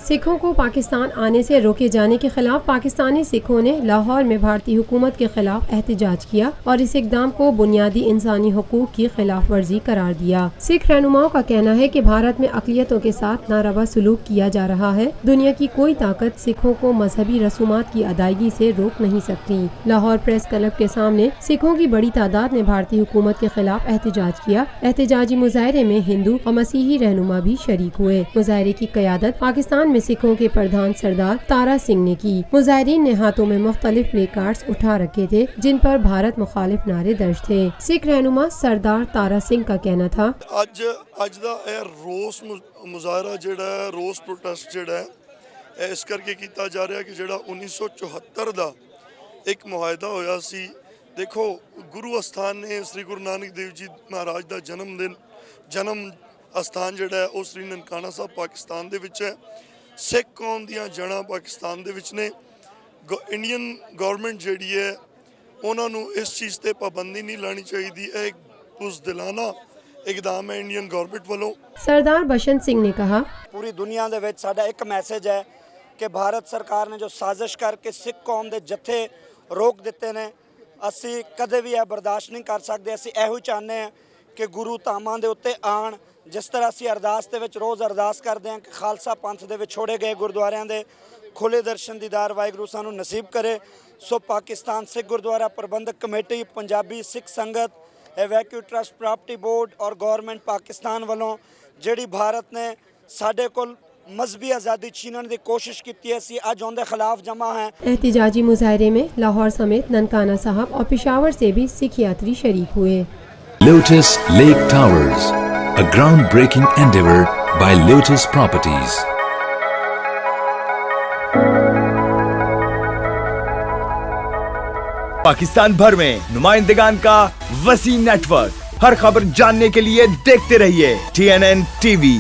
सिखों को पाकिस्तान आने से रोके जाने के खिलाफ पाकिस्तानी सिखों ने लाहौर में भारतीय हुकूमत के खिलाफ एहतजाज किया और इस इकदाम को बुनियादी इंसानी हुकूक की खिलाफ वर्जी करार दिया। सिख रहनुमाओं का कहना है कि भारत में अक़लियतों के साथ नारवा सलूक किया जा रहा है। दुनिया की कोई ताकत सिखों को मजहबी रसूमात की अदायगी से रोक नहीं सकती। लाहौर प्रेस क्लब के सामने सिखों की बड़ी तादाद ने भारतीय हुकूमत के खिलाफ एहतजाज किया। एहतजाजी मुजाहरे में हिंदू और मसीही रहनुमा भी शरीक हुए। मुजाहरे की क़यादत पाकिस्तान में सिखों के प्रधान सरदार तारा सिंह ने की। मुजाहरीन ने हाथों में मुख्तलिफ प्ले कार्ड्स उठा रखे थे जिन पर भारत मुखालिफ नारे दर्ज थे। सिख रहनुमा सरदार तारा सिंह का कहना था, ਅੱਜ ਦਾ ਇਹ ਰੋਸ ਮੁਜ਼ਾਹਰਾ ਜਿਹੜਾ ਹੈ, ਰੋਸ ਪ੍ਰੋਟੈਸਟ ਜਿਹੜਾ ਹੈ ਇਸ ਕਰਕੇ ਕੀਤਾ ਜਾ ਰਿਹਾ ਕਿ ਜਿਹੜਾ 1974 ਦਾ ਇੱਕ ਮੁਆਹਦਾ ਹੋਇਆ ਸੀ। ਦੇਖੋ ਗੁਰੂ ਅਸਥਾਨ ਨੇ ਸ੍ਰੀ ਗੁਰੂ ਨਾਨਕ ਦੇਵ ਜੀ ਮਹਾਰਾਜ ਦਾ ਜਨਮ ਅਸਥਾਨ ਜਿਹੜਾ ਹੈ ਉਹ ਸ੍ਰੀ ਨਨਕਾਣਾ ਸਾਹਿਬ ਪਾਕਿਸਤਾਨ ਦੇ ਵਿੱਚ ਹੈ। ਸਿੱਖ ਕੌਮ ਦੀਆਂ ਜੜ੍ਹਾਂ ਪਾਕਿਸਤਾਨ ਦੇ ਵਿੱਚ ਨੇ। ਇੰਡੀਅਨ ਗਵਰਨਮੈਂਟ ਜਿਹੜੀ ਹੈ ਉਹਨਾਂ ਨੂੰ ਇਸ ਚੀਜ਼ ਤੇ ਪਾਬੰਦੀ ਨਹੀਂ ਲਾਣੀ ਚਾਹੀਦੀ। ਇਹ ਬੁਜ਼ਦਿਲਾਨਾ ਇਕਦਾਮ ਹੈ ਇੰਡੀਅਨ ਗਵਰਨਮੈਂਟ ਵੱਲੋਂ। सरदार बसंत सिंह ने कहा, पूरी दुनिया ਦੇ ਵਿੱਚ ਸਾਡਾ ਇੱਕ ਮੈਸੇਜ ਹੈ ਕਿ ਭਾਰਤ ਸਰਕਾਰ ਨੇ ਜੋ ਸਾਜ਼ਿਸ਼ ਕਰਕੇ ਸਿੱਖ ਕੌਮ ਦੇ ਜਥੇ ਰੋਕ ਦਿੱਤੇ ਨੇ, ਅਸੀਂ ਕਦੇ ਵੀ ਇਹ ਬਰਦਾਸ਼ਤ ਨਹੀਂ ਕਰ ਸਕਦੇ। ਅਸੀਂ ਇਹੋ ਹੀ ਚਾਹੁੰਦੇ ਹਾਂ ਕਿ ਗੁਰੂ ਧਾਮਾਂ ਦੇ ਉੱਤੇ ਆਣ। ਜਿਸ ਤਰ੍ਹਾਂ ਅਸੀਂ ਅਰਦਾਸ ਦੇ ਵਿੱਚ ਰੋਜ਼ ਅਰਦਾਸ ਕਰਦੇ ਹਾਂ ਕਿ ਖਾਲਸਾ ਪੰਥ ਦੇ ਵਿੱਚ ਛੋੜੇ ਗਏ ਗੁਰਦੁਆਰਿਆਂ ਦੇ ਖੁੱਲ੍ਹੇ ਦਰਸ਼ਨ ਦੀਦਾਰ ਵਾਹਿਗੁਰੂ ਸਾਨੂੰ ਨਸੀਬ ਕਰੇ। ਸੋ ਪਾਕਿਸਤਾਨ ਸਿੱਖ ਗੁਰਦੁਆਰਾ ਪ੍ਰਬੰਧਕ ਕਮੇਟੀ, ਪੰਜਾਬੀ ਸਿੱਖ ਸੰਗਤ, ਵੈਕਿਊ ਟਰਸਟ, ਪ੍ਰਾਪਰਟੀ ਬੋਰਡ और गवर्नमेंट पाकिस्तान वालों ਜਿਹੜੀ भारत ने ਸਾਡੇ ਕੋਲ मजहबी आज़ादी छीनने की कोशिश की है, असी अज उनके खिलाफ जमा हैं। एहतजाजी मुजाहरे में लाहौर समेत ननकाना साहब और पेशावर से भी सिख यात्री शरीक हुए। Lotus Lake Towers, a groundbreaking endeavor by Lotus Properties. Pakistan भर में नुमाइंदगान का वसी नेटवर्क, हर खबर जानने के लिए देखते रहिए TNN TV।